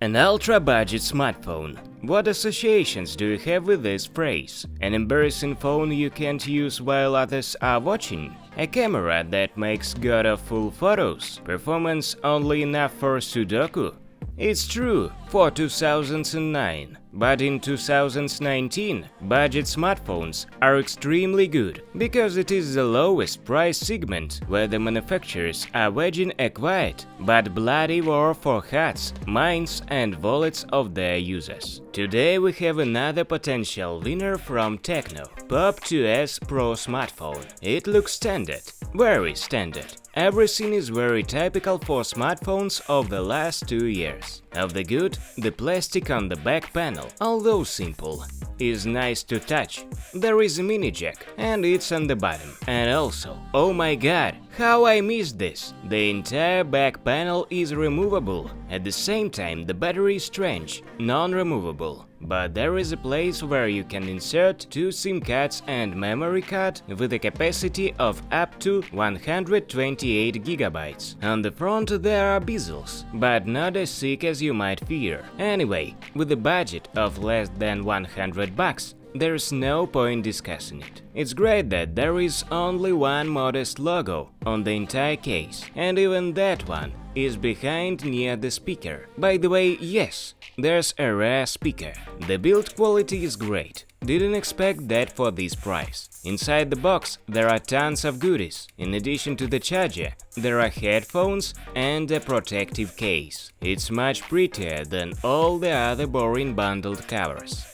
An ultra-budget smartphone. What associations do you have with this phrase? An embarrassing phone you can't use while others are watching? A camera that makes god-awful photos? Performance only enough for sudoku? It's true, for 2009. But in 2019, budget smartphones are extremely good, because it is the lowest price segment where the manufacturers are waging a quiet but bloody war for hearts, minds and wallets of their users. Today we have another potential winner from Tecno Pop 2S Pro smartphone. It looks standard, very standard. Everything is very typical for smartphones of the last 2 years. Of the good, the plastic on the back panel, although simple, is nice to touch. There is a mini jack, and it's on the bottom. And also, oh my god, how I missed this! The entire back panel is removable. At the same time, the battery is strange, non-removable. But there is a place where you can insert 2 SIM cards and memory card with a capacity of up to 128 GB. On the front there are bezels, but not as thick as you might fear. Anyway, with a budget of less than 100 bucks, there's no point discussing it. It's great that there is only one modest logo on the entire case, and even that one is behind near the speaker. By the way, yes, there's a rare speaker. The build quality is great. Didn't expect that for this price. Inside the box there are tons of goodies. In addition to the charger, there are headphones and a protective case. It's much prettier than all the other boring bundled covers.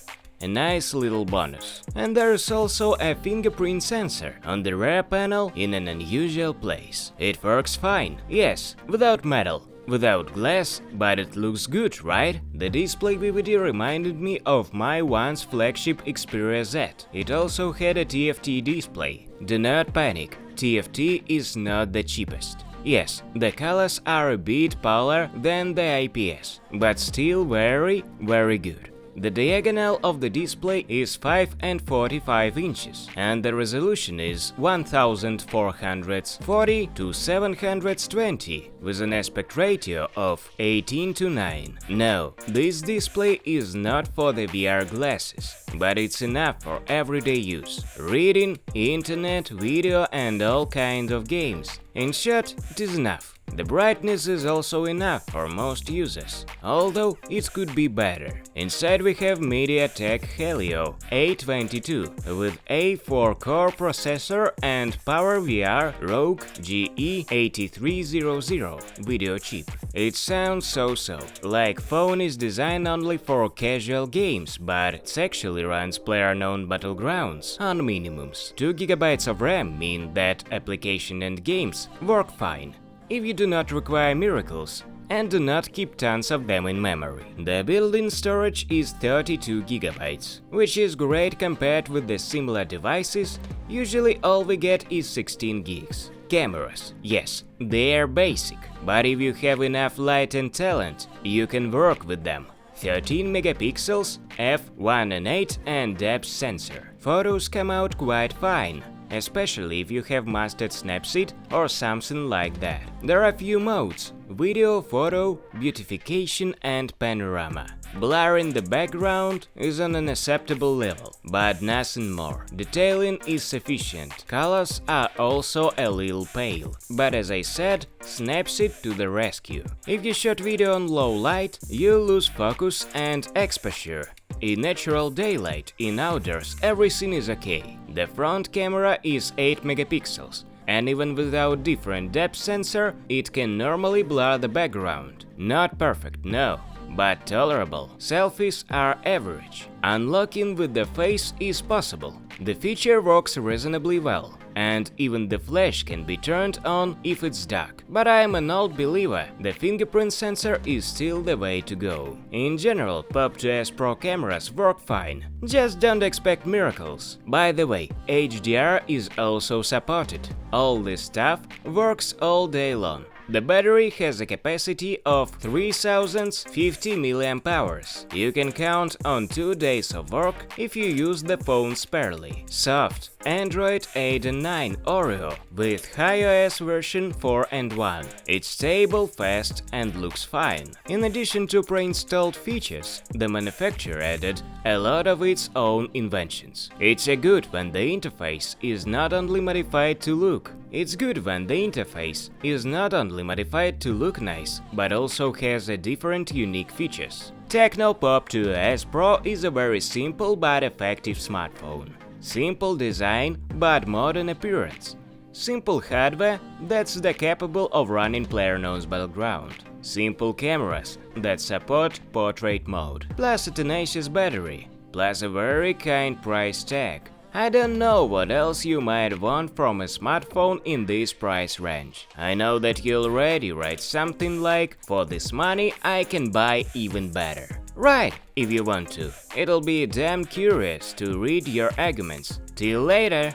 A nice little bonus. And there's also a fingerprint sensor on the rear panel in an unusual place. It works fine, yes, without metal, without glass, but it looks good, right? The display DVD reminded me of my once flagship Xperia Z. It also had a TFT display. Do not panic, TFT is not the cheapest. Yes, the colors are a bit paler than the IPS, but still very, very good. The diagonal of the display is 5 and 45 inches, and the resolution is 1440 to 720 with an aspect ratio of 18:9. No, this display is not for the VR glasses, but it's enough for everyday use. Reading, internet, video and all kinds of games. In short, it is enough. The brightness is also enough for most users, although it could be better. Inside we have MediaTek Helio A22 with a 4-core processor and PowerVR Rogue GE8300 video chip. It sounds so-so, like phone is designed only for casual games, but it actually runs PlayerUnknown Battlegrounds on minimums. 2 GB of RAM mean that application and games work fine, if you do not require miracles and do not keep tons of them in memory. The built-in storage is 32 GB, which is great compared with the similar devices. Usually all we get is 16 gigs. Cameras, yes, they are basic, but if you have enough light and talent, you can work with them. 13 megapixels, f1.8 and depth sensor. Photos come out quite fine, especially if you have mastered Snapseed or something like that. There are few modes: video, photo, beautification and panorama. Blur in the background is on an acceptable level, but nothing more. Detailing is sufficient. Colors are also a little pale, but as I said, Snapseed to the rescue. If you shot video on low light, you lose focus and exposure. In natural daylight, in outdoors, everything is okay. The front camera is 8 megapixels, and even without different depth sensor, it can normally blur the background. Not perfect, no, but tolerable. Selfies are average. Unlocking with the face is possible. The feature works reasonably well, and even the flash can be turned on if it's dark. But I am an old believer, the fingerprint sensor is still the way to go. In general, Pop 2S Pro cameras work fine, just don't expect miracles. By the way, HDR is also supported. All this stuff works all day long. The battery has a capacity of 3050 mAh. You can count on 2 days of work if you use the phone sparely. Soft. Android 8 and 9 Oreo with iOS version 4 and 1. It's stable, fast and looks fine. In addition to pre-installed features, the manufacturer added a lot of its own inventions. It's good when the interface is not only modified to look. It's good when the interface is not only modified to look nice, but also has a different unique features. Tecno Pop 2S Pro is a very simple but effective smartphone. Simple design but modern appearance. Simple hardware that's capable of running PlayerUnknown's Battleground. Simple cameras that support portrait mode. Plus a tenacious battery. Plus a very kind price tag. I don't know what else you might want from a smartphone in this price range. I know that you already write something like, "For this money I can buy even better." Write if you want to. It'll be damn curious to read your arguments. Till later!